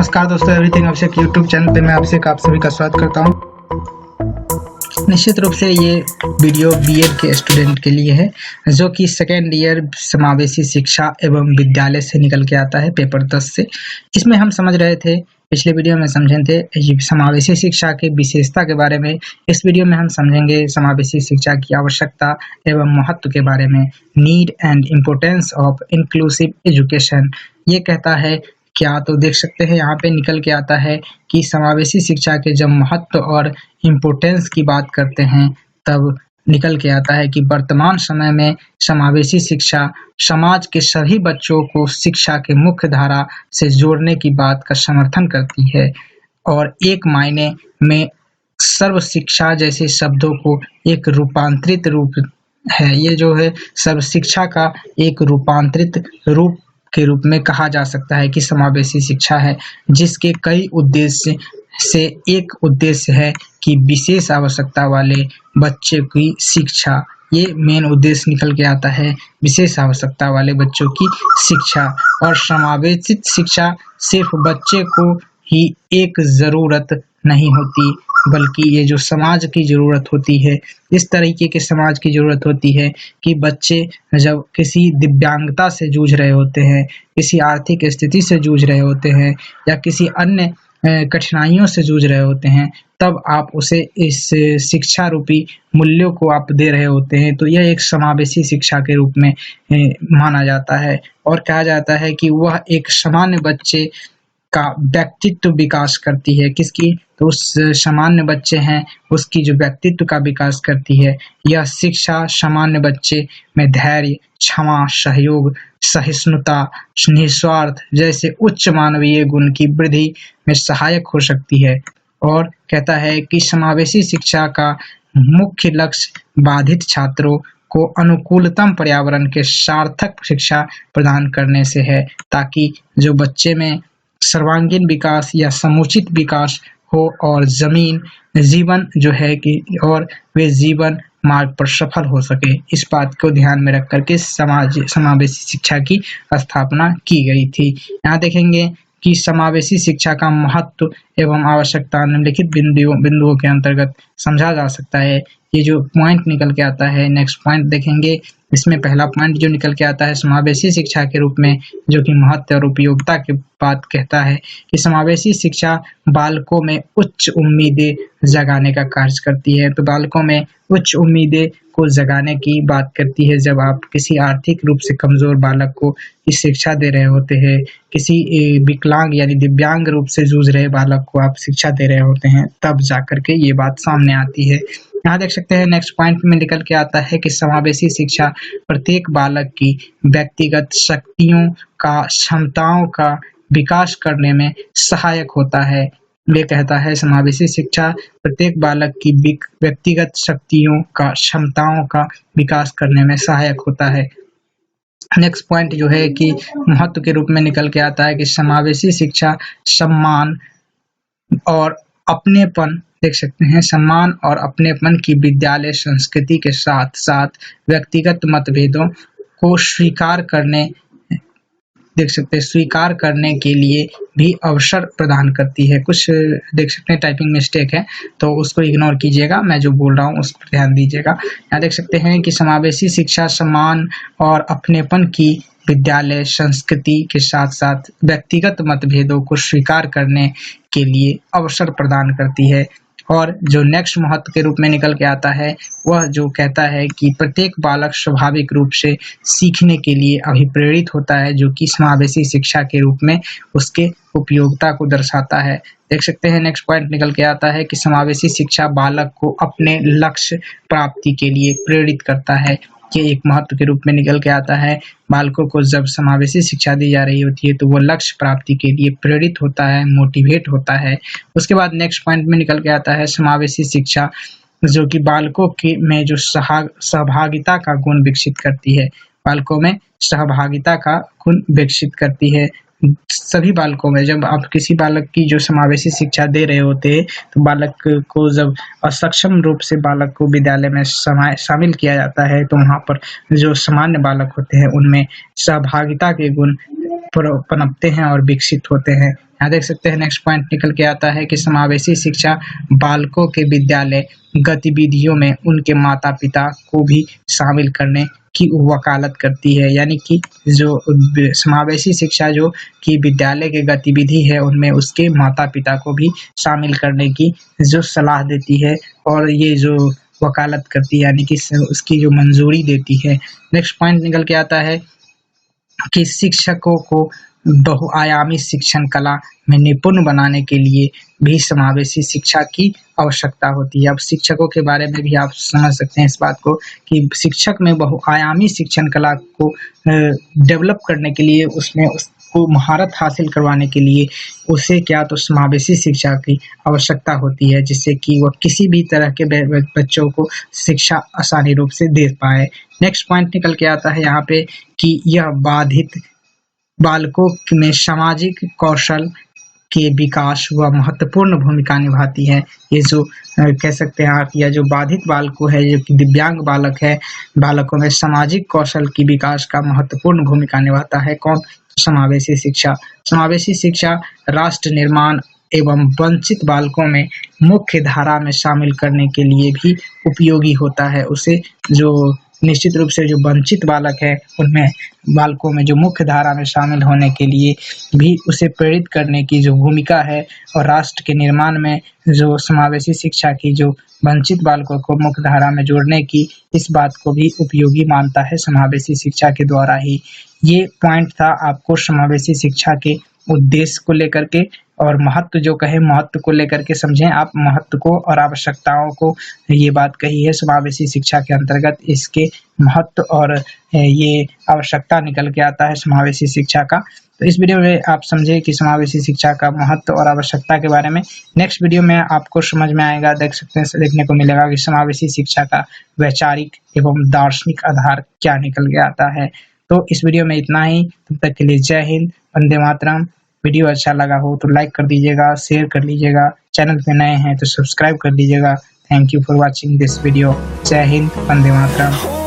नमस्कार दोस्तों, एवरीथिंग अभिषेक YouTube channel पे मैं अभिषेक आप सभी का स्वागत करता हूं। निश्चित रूप से ये वीडियो बीएड के स्टूडेंट के लिए है जो कि सेकेंड ईयर समावेशी शिक्षा एवं विद्यालय से निकल के आता है पेपर 10 से। इसमें हम समझ रहे थे, पिछले वीडियो में समझे थे समावेशी शिक्षा की विशेषता के बारे में। इस वीडियो में हम समझेंगे समावेशी शिक्षा की आवश्यकता एवं महत्व के बारे में। Need and importance of inclusive education ये कहता है क्या, तो देख सकते हैं यहाँ पे निकल के आता है कि समावेशी शिक्षा के जब महत्व और इम्पोर्टेंस की बात करते हैं तब निकल के आता है कि वर्तमान समय में समावेशी शिक्षा समाज के सभी बच्चों को शिक्षा के मुख्य धारा से जोड़ने की बात का समर्थन करती है और एक मायने में सर्व शिक्षा जैसे शब्दों को एक रूपांतरित रूप है। ये जो है सर्व शिक्षा का एक रूपांतरित रूप के रूप में कहा जा सकता है कि समावेशी शिक्षा है, जिसके कई उद्देश्य से एक उद्देश्य है कि विशेष आवश्यकता वाले बच्चे की शिक्षा। ये मेन उद्देश्य निकल के आता है, विशेष आवश्यकता वाले बच्चों की शिक्षा। और समावेशित शिक्षा सिर्फ बच्चे को ही एक ज़रूरत नहीं होती, बल्कि ये जो समाज की ज़रूरत होती है, इस तरीके के समाज की ज़रूरत होती है कि बच्चे जब किसी दिव्यांगता से जूझ रहे होते हैं, किसी आर्थिक स्थिति से जूझ रहे होते हैं या किसी अन्य कठिनाइयों से जूझ रहे होते हैं, तब आप उसे इस शिक्षा रूपी मूल्यों को आप दे रहे होते हैं, तो यह एक समावेशी शिक्षा के रूप में माना जाता है। और कहा जाता है कि वह एक सामान्य बच्चे का व्यक्तित्व विकास करती है। किसकी? तो उस सामान्य बच्चे हैं उसकी जो व्यक्तित्व का विकास करती है। यह शिक्षा सामान्य बच्चे में धैर्य, क्षमा, सहयोग, सहिष्णुता, निस्वार्थ जैसे उच्च मानवीय गुण की वृद्धि में सहायक हो सकती है। और कहता है कि समावेशी शिक्षा का मुख्य लक्ष्य बाधित छात्रों को अनुकूलतम पर्यावरण के सार्थक शिक्षा प्रदान करने से है, ताकि जो बच्चे में सर्वांगीण विकास या समुचित विकास हो और जीवन जो है कि और वे जीवन मार्ग पर सफल हो सके। इस बात को ध्यान में रख करके समावेशी शिक्षा की स्थापना की गई थी। यहाँ देखेंगे कि समावेशी शिक्षा का महत्व एवं आवश्यकता निम्नलिखित बिंदुओं के अंतर्गत समझा जा सकता है। ये जो पॉइंट निकल के आता है, नेक्स्ट पॉइंट देखेंगे। इसमें पहला पॉइंट जो निकल के आता है समावेशी शिक्षा के रूप में, जो कि महत्व और उपयोगिता की बात कहता है कि समावेशी शिक्षा बालकों में उच्च उम्मीदें जगाने का कार्य करती है। तो बालकों में उच्च उम्मीदें को जगाने की बात करती है। जब आप किसी आर्थिक रूप से कमजोर बालक को इस शिक्षा दे रहे होते हैं, किसी विकलांग यानी दिव्यांग रूप से जूझ रहे बालक को आप शिक्षा दे रहे होते हैं, तब जाकर के ये बात सामने आती है। यहाँ देख सकते हैं नेक्स्ट पॉइंट में निकल के आता है कि समावेशी शिक्षा प्रत्येक बालक की व्यक्तिगत शक्तियों का, क्षमताओं का विकास करने में सहायक होता है। ये कहता है समावेशी शिक्षा प्रत्येक बालक की व्यक्तिगत शक्तियों का, क्षमताओं का विकास करने में सहायक होता है। नेक्स्ट पॉइंट जो है कि महत्व के रूप में निकल के आता है कि समावेशी शिक्षा सम्मान और अपनेपन, देख सकते हैं, सम्मान और अपनेपन की विद्यालय संस्कृति के साथ साथ व्यक्तिगत मतभेदों को स्वीकार करने के लिए भी अवसर प्रदान करती है। कुछ देख सकते हैं टाइपिंग मिस्टेक है, तो उसको इग्नोर कीजिएगा, मैं जो बोल रहा हूँ उस पर ध्यान दीजिएगा। यहाँ देख सकते हैं कि समावेशी शिक्षा सम्मान और अपनेपन की विद्यालय संस्कृति के साथ साथ व्यक्तिगत मतभेदों को स्वीकार करने के लिए अवसर प्रदान करती है। और जो नेक्स्ट महत्व के रूप में निकल के आता है, वह जो कहता है कि प्रत्येक बालक स्वाभाविक रूप से सीखने के लिए अभिप्रेरित होता है, जो कि समावेशी शिक्षा के रूप में उसके उपयोगिता को दर्शाता है। देख सकते हैं नेक्स्ट पॉइंट निकल के आता है कि समावेशी शिक्षा बालक को अपने लक्ष्य प्राप्ति के लिए प्रेरित करता है। ये एक महत्व के रूप में निकल के आता है। बालकों को जब समावेशी शिक्षा दी जा रही होती है तो वो लक्ष्य प्राप्ति के लिए प्रेरित होता है, मोटिवेट होता है। उसके बाद नेक्स्ट पॉइंट में निकल के आता है समावेशी शिक्षा जो कि बालकों के में जो सहभागिता का गुण विकसित करती है। बालकों में सहभागिता का गुण विकसित करती है। सभी बालकों में जब आप किसी बालक की जो समावेशी शिक्षा दे रहे होते हैं, तो बालक को जब असक्षम रूप से बालक को विद्यालय में शामिल किया जाता है, तो वहाँ पर जो सामान्य बालक होते हैं उनमें सहभागिता के गुण पनपते हैं और विकसित होते हैं। यहाँ देख सकते हैं नेक्स्ट पॉइंट निकल के आता है कि समावेशी शिक्षा बालकों के विद्यालय गतिविधियों में उनके माता-पिता को भी शामिल करने की वकालत करती है। यानी कि जो समावेशी शिक्षा जो कि विद्यालय की गतिविधि है उनमें उसके माता-पिता को भी शामिल करने की जो सलाह देती है और ये जो वकालत करती है यानी कि उसकी जो मंजूरी देती है। नेक्स्ट पॉइंट निकल के आता है कि शिक्षकों को बहुआयामी शिक्षण कला में निपुण बनाने के लिए भी समावेशी शिक्षा की आवश्यकता होती है। अब शिक्षकों के बारे में भी आप समझ सकते हैं इस बात को कि शिक्षक में बहुआयामी शिक्षण कला को डेवलप करने के लिए उसमें उसको महारत हासिल करवाने के लिए उसे क्या तो समावेशी शिक्षा की आवश्यकता होती है, जिससे कि वह किसी भी तरह के बच्चों को शिक्षा आसानी रूप से दे पाए। नेक्स्ट पॉइंट निकल के आता है यहाँ पे कि यह बाधित बालकों में सामाजिक कौशल के विकास व महत्वपूर्ण भूमिका निभाती है। ये जो कह सकते हैं आप या जो बाधित बालकों है जो कि दिव्यांग बालक है, बालकों में सामाजिक कौशल की विकास का महत्वपूर्ण भूमिका निभाता है कौन? समावेशी शिक्षा। समावेशी शिक्षा राष्ट्र निर्माण एवं वंचित बालकों में मुख्य धारा में शामिल करने के लिए भी उपयोगी होता है। उसे जो निश्चित रूप से जो वंचित बालक है उनमें बालकों में जो मुख्य धारा में शामिल होने के लिए भी उसे प्रेरित करने की जो भूमिका है और राष्ट्र के निर्माण में जो समावेशी शिक्षा की जो वंचित बालकों को मुख्य धारा में जोड़ने की इस बात को भी उपयोगी मानता है समावेशी शिक्षा के द्वारा ही। ये पॉइंट था आपको समावेशी शिक्षा के उद्देश्य को लेकर के और महत्व जो कहे महत्व को लेकर के समझें आप महत्व को और आवश्यकताओं को ये बात कही है समावेशी शिक्षा के अंतर्गत इसके महत्व और ये आवश्यकता निकल के आता है समावेशी शिक्षा का। तो इस वीडियो में आप समझे कि समावेशी शिक्षा का महत्व और आवश्यकता के बारे में। नेक्स्ट वीडियो में आपको समझ में आएगा, देख सकते हैं देखने को मिलेगा कि समावेशी शिक्षा का वैचारिक एवं दार्शनिक आधार क्या निकल के आता है। तो इस वीडियो में इतना ही, तब तक के लिए जय हिंद, वंदे मातरम। वीडियो अच्छा लगा हो तो लाइक कर दीजिएगा, शेयर कर लीजिएगा, चैनल पे नए हैं तो सब्सक्राइब कर दीजिएगा। Thank you for watching this video. जय हिंद, वंदे मातरम।